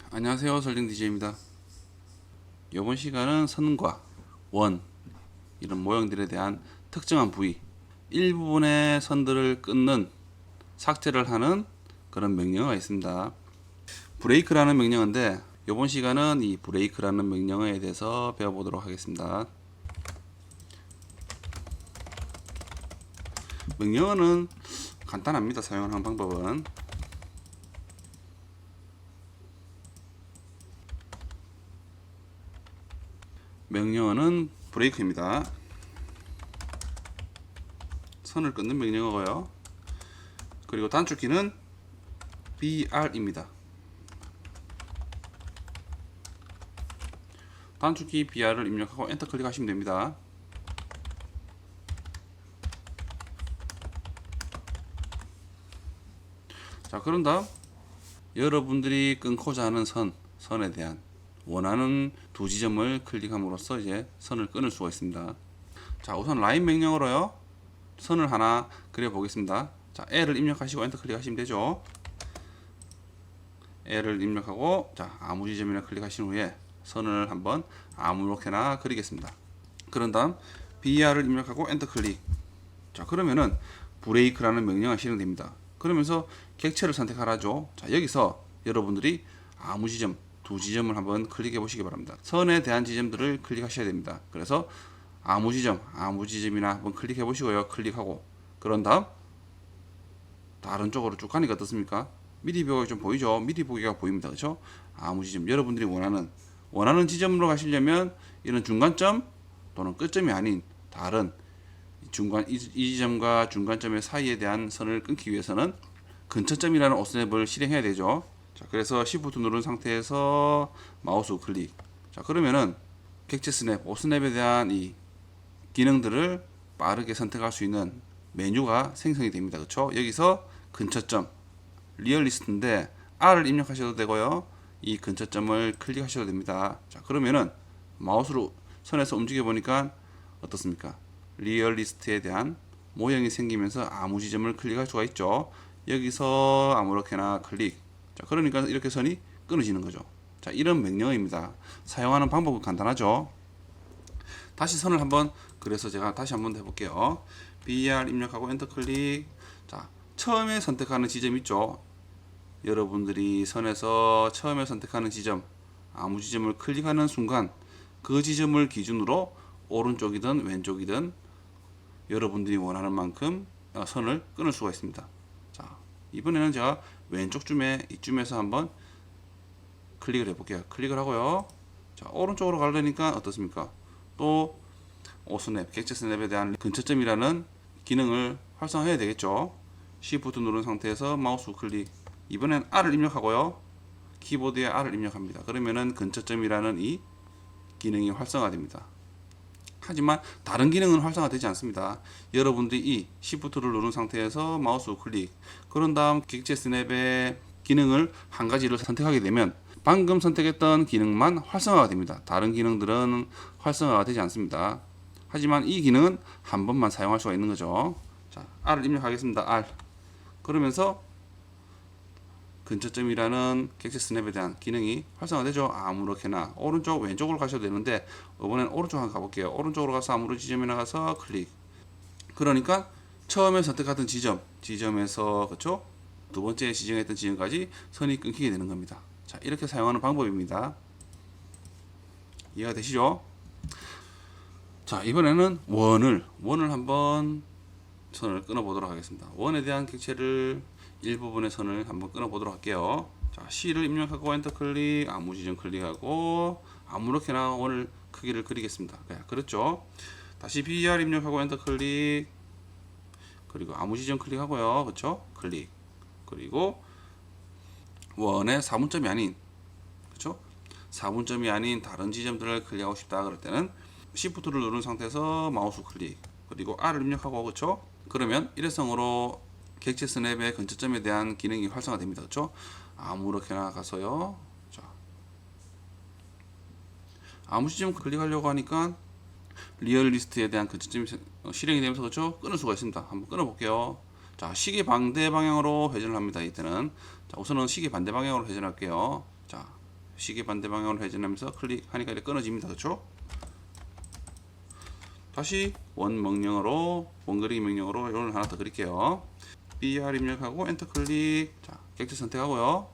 안녕하세요, 설령 DJ입니다. 이번 시간은 선과 원 이런 모형들에 대한 특정한 부위 일부분의 선들을 끊는 삭제를 하는 그런 명령어가 있습니다. 브레이크라는 명령어인데 이번 시간은 이 브레이크라는 명령어에 대해서 배워보도록 하겠습니다. 명령어는 간단합니다. 사용하는 방법은 명령어는 브레이크입니다. 선을 끊는 명령어고요. 그리고 단축키는 BR입니다. 단축키 BR을 입력하고 엔터 클릭하시면 됩니다. 자, 그런 다음 여러분들이 끊고자 하는 선에 대한 원하는 두 지점을 클릭함으로써 이제 선을 끊을 수가 있습니다. 자, 우선 라인 명령어로요. 선을 하나 그려 보겠습니다. 자, L을 입력하시고 엔터 클릭하시면 되죠. L을 입력하고 자, 아무 지점이나 클릭하신 후에 선을 한번 아무렇게나 그리겠습니다. 그런 다음 BR을 입력하고 엔터 클릭. 자, 그러면은 브레이크라는 명령어가 실행됩니다. 그러면서 객체를 선택하라죠. 자, 여기서 여러분들이 아무 지점 두 지점을 한번 클릭해 보시기 바랍니다. 선에 대한 지점들을 클릭하셔야 됩니다. 그래서 아무 지점이나 한번 클릭해 보시고요. 클릭하고 그런 다음 다른 쪽으로 쭉 가니까 어떻습니까? 미리 보기가 좀 보이죠? 미리 보기가 보입니다. 그렇죠? 아무 지점 여러분들이 원하는 지점으로 가시려면 이런 중간점 또는 끝점이 아닌 다른 이 지점과 중간점의 사이에 대한 선을 끊기 위해서는 근처점이라는 오스냅을 실행해야 되죠. 자, 그래서 Shift 누른 상태에서 마우스 우클릭. 자, 그러면은 객체 스냅, 오스냅에 대한 이 기능들을 빠르게 선택할 수 있는 메뉴가 생성이 됩니다. 그렇죠? 여기서 근처점, 리얼리스트인데 R을 입력하셔도 되고요. 이 근처점을 클릭하셔도 됩니다. 자, 그러면은 마우스로 선에서 움직여 보니까 어떻습니까? 리얼리스트에 대한 모형이 생기면서 아무 지점을 클릭할 수가 있죠. 여기서 아무렇게나 클릭. 자, 그러니까 이렇게 선이 끊어지는 거죠. 자, 이런 명령어입니다. 사용하는 방법은 간단하죠. 다시 선을 한번 그래서 제가 다시 한번 해볼게요. BR 입력하고 엔터 클릭. 자, 처음에 선택하는 지점 있죠. 여러분들이 선에서 처음에 선택하는 지점 아무 지점을 클릭하는 순간 그 지점을 기준으로 오른쪽이든 왼쪽이든 여러분들이 원하는 만큼 선을 끊을 수가 있습니다. 자, 이번에는 제가 왼쪽 이쯤에서 한번 클릭을 해볼게요. 클릭을 하고요. 자, 오른쪽으로 가려니까 어떻습니까? 또 오스냅, 객체 스냅에 대한 근처점이라는 기능을 활성화해야 되겠죠. Shift 누른 상태에서 마우스 클릭. 이번엔 R을 입력하고요. 키보드에 R을 입력합니다. 그러면은 근처점이라는 이 기능이 활성화됩니다. 하지만 다른 기능은 활성화되지 않습니다. 여러분들이 이 Shift를 누른 상태에서 마우스 클릭. 그런 다음 객체 스냅의 기능을 한 가지를 선택하게 되면 방금 선택했던 기능만 활성화가 됩니다. 다른 기능들은 활성화가 되지 않습니다. 하지만 이 기능은 한 번만 사용할 수가 있는 거죠. 자, R을 입력하겠습니다. R. 그러면서 근처점이라는 객체 스냅에 대한 기능이 활성화되죠. 아무렇게나 오른쪽 왼쪽으로 가셔도 되는데 이번엔 오른쪽 한번 가볼게요. 오른쪽으로 가서 아무 지점에 나가서 클릭. 그러니까 처음에 선택하던 지점에서 그쵸? 두 번째 지정했던 지점까지 선이 끊기게 되는 겁니다. 자, 이렇게 사용하는 방법입니다. 이해가 되시죠? 자, 이번에는 원을 한번 선을 끊어 보도록 하겠습니다. 원에 대한 객체를 일부분의 선을 한번 끊어 보도록 할게요. 자, C를 입력하고 엔터 클릭, 아무 지점 클릭하고 아무렇게나 원을 크기를 그리겠습니다. 네, 그렇죠? 다시 BR 입력하고 엔터 클릭, 그리고 아무 지점 클릭하고요. 그렇죠? 클릭. 그리고 원의 4분점이 아닌, 그렇죠? 4분점이 아닌 다른 지점들을 클릭하고 싶다 그럴 때는 Shift를 누른 상태에서 마우스 클릭, 그리고 R을 입력하고 그렇죠? 그러면 일회성으로 객체 스냅의 근처점에 대한 기능이 활성화됩니다. 그렇죠? 아무렇게나 가서요. 자, 아무 지점 클릭하려고 하니까 리얼리스트에 대한 근처점이 실행이 되면서 그렇죠? 끊을 수가 있습니다. 한번 끊어 볼게요. 자, 시계 반대 방향으로 회전을 합니다. 이때는 자, 우선은 시계 반대 방향으로 회전할게요. 자, 시계 반대 방향으로 회전하면서 클릭하니까 이렇게 끊어집니다. 그렇죠? 다시 원 그리기 명령으로 이걸 하나 더 그릴게요. BR 입력하고 엔터 클릭. 자, 객체 선택하고요.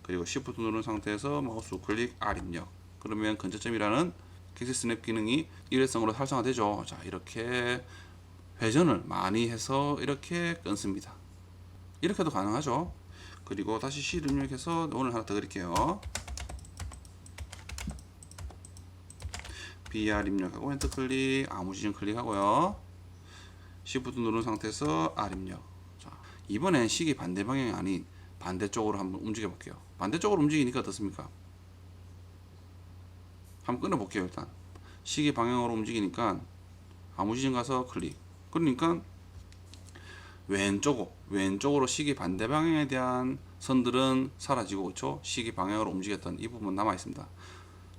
그리고 Shift 누른 상태에서 마우스 우클릭 R 입력. 그러면 근저점이라는 객체 스냅 기능이 일회성으로 활성화되죠. 자, 이렇게 회전을 많이 해서 이렇게 끊습니다. 이렇게도 가능하죠. 그리고 다시 C를 입력해서 오늘 하나 더 그릴게요. BR 입력하고 엔터 클릭, 아무 지점 클릭하고요. Shift 누른 상태에서 R 입력. 자, 이번엔 시계 반대 방향이 아닌 반대쪽으로 한번 움직여 볼게요. 반대쪽으로 움직이니까 어떻습니까? 한번 끊어 볼게요. 일단 시계 방향으로 움직이니까 아무 지점 가서 클릭. 그러니까 왼쪽으로 시계 반대 방향에 대한 선들은 사라지고, 그렇죠? 시계 방향으로 움직였던 이 부분 남아 있습니다.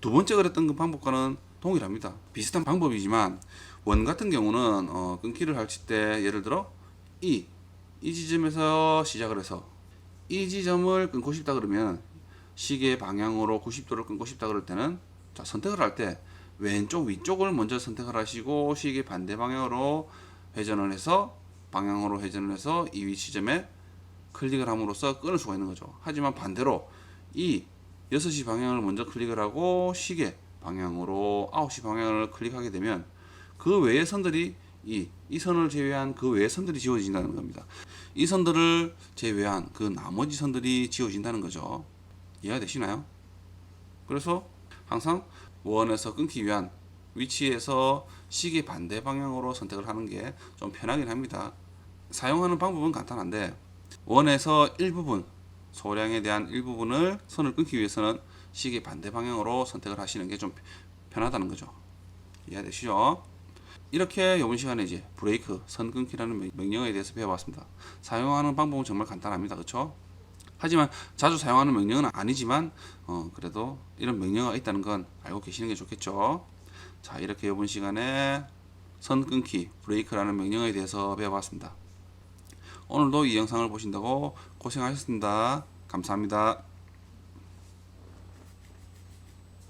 두 번째 그랬던 그 방법과는 동일합니다. 비슷한 방법이지만 원 같은 경우는 끊기를 할 때 예를 들어 이 지점에서 시작을 해서 이 지점을 끊고 싶다 그러면 시계 방향으로 90도를 끊고 싶다 그럴 때는, 자, 선택을 할 때 왼쪽 위쪽을 먼저 선택을 하시고 시계 반대 방향으로 회전을 해서 이 위치점에 클릭을 함으로써 끊을 수가 있는 거죠. 하지만 반대로 이 6시 방향을 먼저 클릭을 하고 시계 방향으로 9시 방향을 클릭하게 되면 그 외의 선들이 이 선을 제외한 그 외의 선들이 지워진다는 겁니다. 이 선들을 제외한 그 나머지 선들이 지워진다는 거죠. 이해가 되시나요? 그래서 항상 원에서 끊기 위한 위치에서 시계 반대 방향으로 선택을 하는 게 좀 편하긴 합니다. 사용하는 방법은 간단한데 원에서 일부분, 소량에 대한 일부분을 선을 끊기 위해서는 시계 반대 방향으로 선택을 하시는 게 좀 편하다는 거죠. 이해되시죠? 이렇게 이번 시간에 이제 브레이크, 선 끊기라는 명령어에 대해서 배워봤습니다. 사용하는 방법은 정말 간단합니다. 그렇죠? 하지만 자주 사용하는 명령은 아니지만 그래도 이런 명령어가 있다는 건 알고 계시는 게 좋겠죠. 자, 이렇게 이번 시간에 선 끊기, 브레이크라는 명령어에 대해서 배워봤습니다. 오늘도 이 영상을 보신다고 고생하셨습니다. 감사합니다.